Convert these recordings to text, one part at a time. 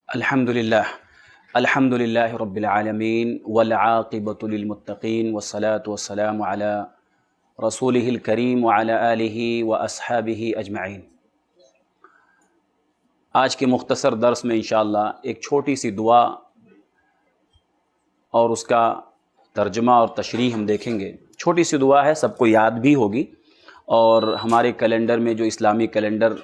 الحمدللہ رب العالمین والعاقبۃ للمتقین والصلاة والسلام علی رسولہ الکریم وعلی آلہ واصحابہ اجمعین۔ آج کے مختصر درس میں انشاءاللہ ایک چھوٹی سی دعا اور اس کا ترجمہ اور تشریح ہم دیکھیں گے۔ چھوٹی سی دعا ہے، سب کو یاد بھی ہوگی، اور ہمارے کیلنڈر میں جو اسلامی کیلنڈر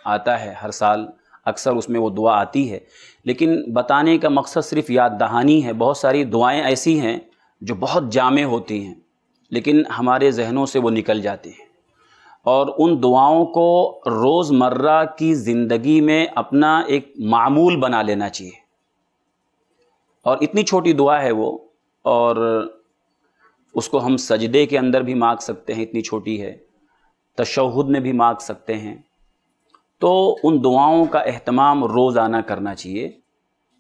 آتا ہے ہر سال اکثر اس میں وہ دعا آتی ہے، لیکن بتانے کا مقصد صرف یاد دہانی ہے۔ بہت ساری دعائیں ایسی ہیں جو بہت جامع ہوتی ہیں لیکن ہمارے ذہنوں سے وہ نکل جاتی ہیں، اور ان دعاؤں کو روز مرہ کی زندگی میں اپنا ایک معمول بنا لینا چاہیے۔ اور اتنی چھوٹی دعا ہے وہ، اور اس کو ہم سجدے کے اندر بھی مانگ سکتے ہیں، اتنی چھوٹی ہے، تشہد میں بھی مانگ سکتے ہیں۔ تو ان دعاؤں کا اہتمام روزانہ کرنا چاہیے۔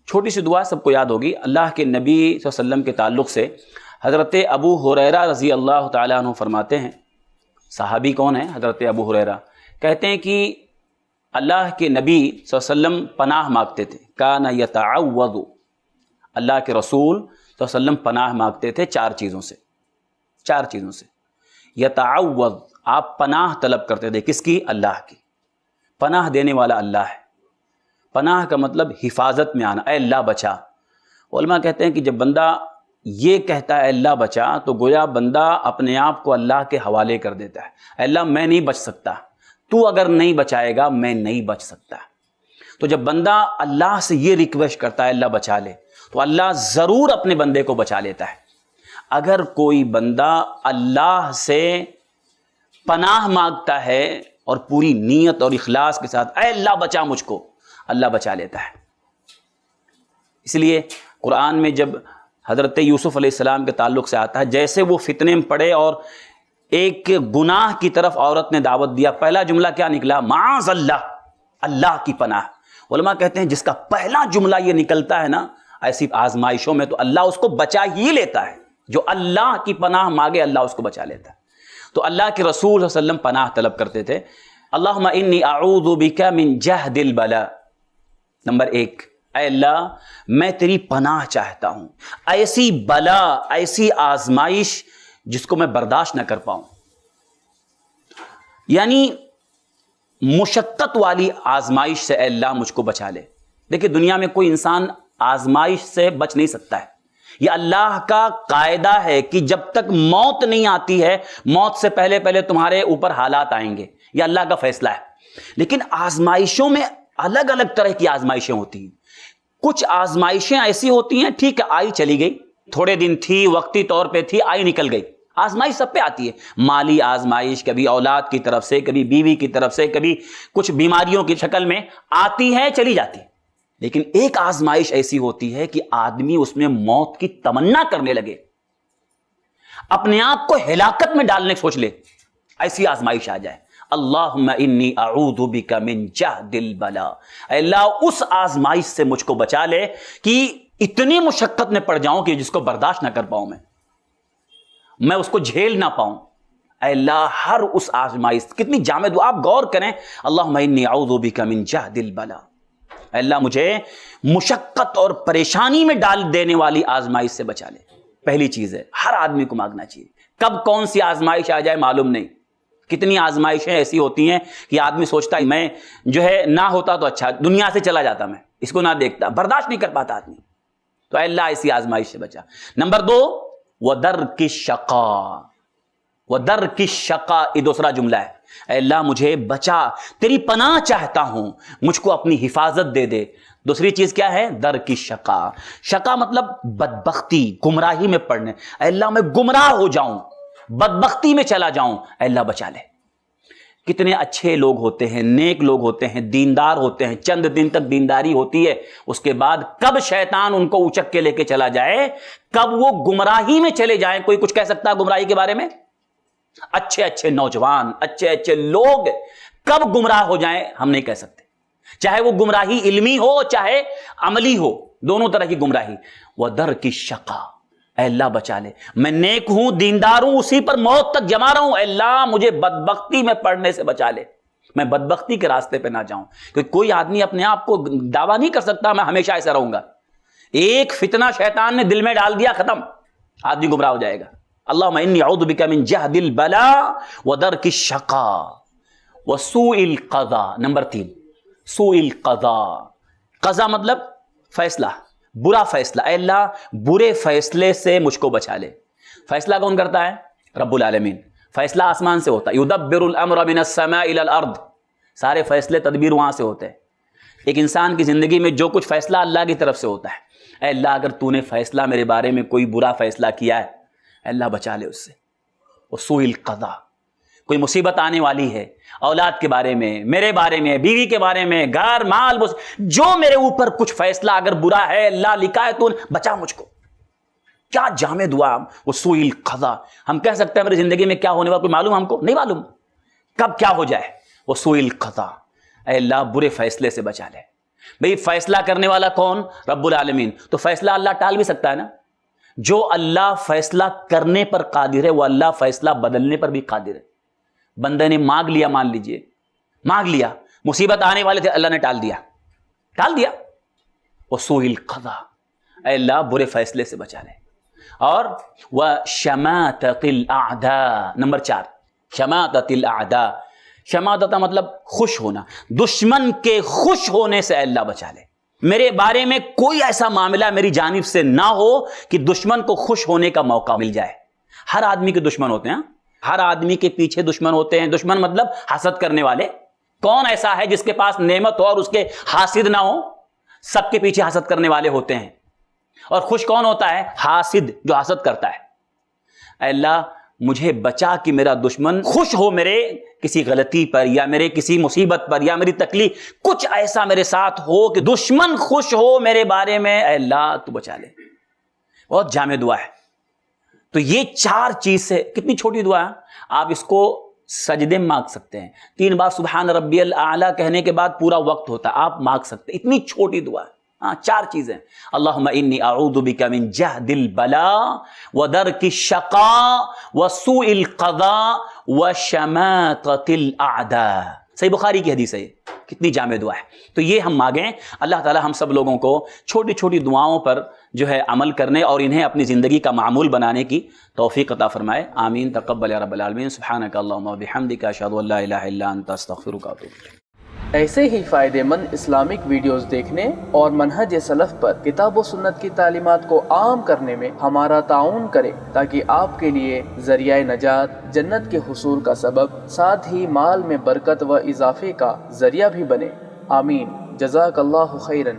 چھوٹی سی دعا سب کو یاد ہوگی۔ اللہ کے نبی صلی اللہ علیہ وسلم کے تعلق سے حضرت ابو ہریرہ رضی اللہ تعالیٰ عنہ فرماتے ہیں، صحابی کون ہیں؟ حضرت ابو ہریرہ، کہتے ہیں کہ اللہ کے نبی صلی اللہ علیہ وسلم پناہ مانگتے تھے۔ کان یتعوذ، اللہ کے رسول صلی اللہ علیہ وسلم پناہ مانگتے تھے چار چیزوں سے۔ یتعوذ، آپ پناہ طلب کرتے تھے، کس کی؟ اللہ کی۔ پناہ دینے والا اللہ ہے۔ پناہ کا مطلب حفاظت میں آنا، اے اللہ بچا۔ علماء کہتے ہیں کہ جب بندہ یہ کہتا ہے اے اللہ بچا، تو گویا بندہ اپنے آپ کو اللہ کے حوالے کر دیتا ہے۔ اے اللہ میں نہیں بچ سکتا، تو اگر نہیں بچائے گا میں نہیں بچ سکتا۔ تو جب بندہ اللہ سے یہ ریکویسٹ کرتا ہے اللہ بچا لے، تو اللہ ضرور اپنے بندے کو بچا لیتا ہے۔ اگر کوئی بندہ اللہ سے پناہ مانگتا ہے اور پوری نیت اور اخلاص کے ساتھ اے اللہ بچا مجھ کو، اللہ بچا لیتا ہے۔ اس لیے قرآن میں جب حضرت یوسف علیہ السلام کے تعلق سے آتا ہے، جیسے وہ فتنے میں پڑے اور ایک گناہ کی طرف عورت نے دعوت دیا، پہلا جملہ کیا نکلا؟ معاذ اللہ، اللہ کی پناہ۔ علماء کہتے ہیں جس کا پہلا جملہ یہ نکلتا ہے نا ایسی آزمائشوں میں، تو اللہ اس کو بچا ہی لیتا ہے۔ جو اللہ کی پناہ مانگے اللہ اس کو بچا لیتا ہے۔ تو اللہ کے رسول صلی اللہ علیہ وسلم پناہ طلب کرتے تھے، اللہم انی اعوذ بک من جہد البلاء۔ نمبر ایک، اے اللہ میں تیری پناہ چاہتا ہوں ایسی بلا، ایسی آزمائش جس کو میں برداشت نہ کر پاؤں، یعنی مشقت والی آزمائش سے اے اللہ مجھ کو بچا لے۔ دیکھیں دنیا میں کوئی انسان آزمائش سے بچ نہیں سکتا ہے، یہ اللہ کا قاعدہ ہے کہ جب تک موت نہیں آتی ہے، موت سے پہلے پہلے تمہارے اوپر حالات آئیں گے، یہ اللہ کا فیصلہ ہے۔ لیکن آزمائشوں میں الگ الگ طرح کی آزمائشیں ہوتی ہیں۔ کچھ آزمائشیں ایسی ہوتی ہیں، ٹھیک ہے آئی چلی گئی، تھوڑے دن تھی، وقتی طور پہ تھی، آئی نکل گئی۔ آزمائش سب پہ آتی ہے، مالی آزمائش کبھی اولاد کی طرف سے، کبھی بیوی کی طرف سے، کبھی کچھ بیماریوں کی شکل میں آتی ہے، چلی جاتی ہے۔ لیکن ایک آزمائش ایسی ہوتی ہے کہ آدمی اس میں موت کی تمنا کرنے لگے، اپنے آپ کو ہلاکت میں ڈالنے سوچ لے، ایسی آزمائش آ جائے۔ اللہم انی اعوذ بک من جہد البلاء، اے اللہ اس آزمائش سے مجھ کو بچا لے کہ اتنی مشقت میں پڑ جاؤں کہ جس کو برداشت نہ کر پاؤں، میں اس کو جھیل نہ پاؤں۔ اے اللہ ہر اس آزمائش، کتنی جامع دعا، آپ غور کریں، اللہم انی اعوذ بک من جہد البلاء، اے اللہ مجھے مشقت اور پریشانی میں ڈال دینے والی آزمائش سے بچا لے۔ پہلی چیز ہے، ہر آدمی کو مانگنا چاہیے۔ کب کون سی آزمائش آ جائے معلوم نہیں۔ کتنی آزمائشیں ایسی ہوتی ہیں کہ آدمی سوچتا ہے میں جو ہے نہ ہوتا تو اچھا، دنیا سے چلا جاتا، میں اس کو نہ دیکھتا، برداشت نہیں کر پاتا آدمی۔ تو اے اللہ ایسی آزمائش سے بچا۔ نمبر دو، وَدَرْكِ الشَّقَاءِ، وَدَرْكِ الشَّقَاءِ، یہ دوسرا جملہ ہے۔ اے اللہ مجھے بچا، تیری پناہ چاہتا ہوں، مجھ کو اپنی حفاظت دے دے۔ دوسری چیز کیا ہے؟ درک الشقاء، شقا مطلب بدبختی، گمراہی میں پڑنے۔ اے اللہ میں گمراہ ہو جاؤں، بدبختی میں چلا جاؤں، اے اللہ بچا لے۔ کتنے اچھے لوگ ہوتے ہیں، نیک لوگ ہوتے ہیں، دیندار ہوتے ہیں، چند دن تک دینداری ہوتی ہے، اس کے بعد کب شیطان ان کو اچک کے لے کے چلا جائے، کب وہ گمراہی میں چلے جائیں۔ کوئی کچھ کہہ سکتا ہے گمراہی کے بارے میں؟ اچھے اچھے نوجوان، اچھے اچھے لوگ کب گمراہ ہو جائیں ہم نہیں کہہ سکتے، چاہے وہ گمراہی علمی ہو چاہے عملی ہو، دونوں طرح کی گمراہی۔ وَدَرْكِ الشَّقَاءِ، اے اللہ بچا لے، میں نیک ہوں، دیندار ہوں، اسی پر موت تک جما رہا ہوں، اے اللہ مجھے بدبختی میں پڑنے سے بچا لے۔ میں بدبختی کے راستے پہ نہ جاؤں. کیونکہ کوئی آدمی اپنے آپ کو دعویٰ نہیں کر سکتا میں ہمیشہ ایسا رہوں گا. ایک فتنہ شیطان نے دل میں ڈال دیا، ختم، آدمی گمراہ ہو جائے گا. اللہم انی اعوذ بک من جہد البلاء ودرک الشقاء وسوء القضاء. نمبر 3 سوء القضاء. قضا مطلب فیصلہ، برا فیصلہ. اے اللہ برے فیصلے سے مجھ کو بچا لے. فیصلہ کون کرتا ہے؟ رب العالمین. فیصلہ آسمان سے ہوتا ہے. یدبر الامر من السماء الى الارض. سارے فیصلے تدبیر وہاں سے ہوتے ہیں. ایک انسان کی زندگی میں جو کچھ فیصلہ اللہ کی طرف سے ہوتا ہے. اے اللہ اگر تو نے فیصلہ میرے بارے میں کوئی برا فیصلہ کیا ہے، اے اللہ بچا لے اس سے. وسوء القضاء. کوئی مصیبت آنے والی ہے اولاد کے بارے میں، میرے بارے میں، بیوی کے بارے میں، گھر مال، جو میرے اوپر کچھ فیصلہ اگر برا ہے اللہ لکھا ہے تو بچا مجھ کو. کیا جامع دعا. وسوء القضاء. ہم کہہ سکتے ہیں میری زندگی میں کیا ہونے والا کوئی معلوم؟ ہم کو نہیں معلوم کب کیا ہو جائے. وسوء القضاء. اے اللہ برے فیصلے سے بچا لے. بھئی فیصلہ کرنے والا کون؟ رب العالمین. تو فیصلہ اللہ ٹال بھی سکتا ہے نا. جو اللہ فیصلہ کرنے پر قادر ہے وہ اللہ فیصلہ بدلنے پر بھی قادر ہے. بندے نے مانگ لیا، مان لیجئے مانگ لیا، مصیبت آنے والے تھے، اللہ نے ٹال دیا. وسوء القضاء. اے اللہ برے فیصلے سے بچا لے. اور وشماتۃ الاعداء. نمبر 4 شماتۃ الاعداء. شماتۃ مطلب خوش ہونا. دشمن کے خوش ہونے سے اے اللہ بچا لے. میرے بارے میں کوئی ایسا معاملہ میری جانب سے نہ ہو کہ دشمن کو خوش ہونے کا موقع مل جائے. ہر آدمی کے دشمن ہوتے ہیں، ہر آدمی کے پیچھے دشمن ہوتے ہیں. دشمن مطلب حسد کرنے والے. کون ایسا ہے جس کے پاس نعمت ہو اور اس کے حاسد نہ ہو؟ سب کے پیچھے حسد کرنے والے ہوتے ہیں. اور خوش کون ہوتا ہے؟ حاسد، جو حسد کرتا ہے. اے اللہ مجھے بچا کہ میرا دشمن خوش ہو میرے کسی غلطی پر یا میرے کسی مصیبت پر یا میری تکلیف، کچھ ایسا میرے ساتھ ہو کہ دشمن خوش ہو میرے بارے میں. اے اللہ تو بچا لے. بہت جامع دعا ہے. تو یہ 4 چیز سے، کتنی چھوٹی دعا ہے، آپ اس کو سجدے میں مانگ سکتے ہیں. 3 بار سبحان ربی الاعلیٰ کہنے کے بعد پورا وقت ہوتا ہے، آپ مانگ سکتے ہیں. اتنی چھوٹی دعا ہے. 4 چیزیں. اللہم انی اعوذ بک من جہد البلاء ودرک الشقاء وسوء القضاء وشماتۃ الاعداء. صحیح بخاری کی حدیث ہے. کتنی جامع دعا ہے. تو یہ ہم مانگیں. اللہ تعالی ہم سب لوگوں کو چھوٹی چھوٹی دعاؤں پر جو ہے عمل کرنے اور انہیں اپنی زندگی کا معمول بنانے کی توفیق عطا فرمائے. آمین. تقبل یا رب العالمین. سبحانک اللہم وبحمدک اشہد ان لا الہ الا انت استغفرک واتوب الیک. ایسے ہی فائدہ مند اسلامک ویڈیوز دیکھنے اور منہج سلف پر کتاب و سنت کی تعلیمات کو عام کرنے میں ہمارا تعاون کریں تاکہ آپ کے لیے ذریعہ نجات، جنت کے حصول کا سبب، ساتھ ہی مال میں برکت و اضافے کا ذریعہ بھی بنے. آمین. جزاک اللہ خیرن.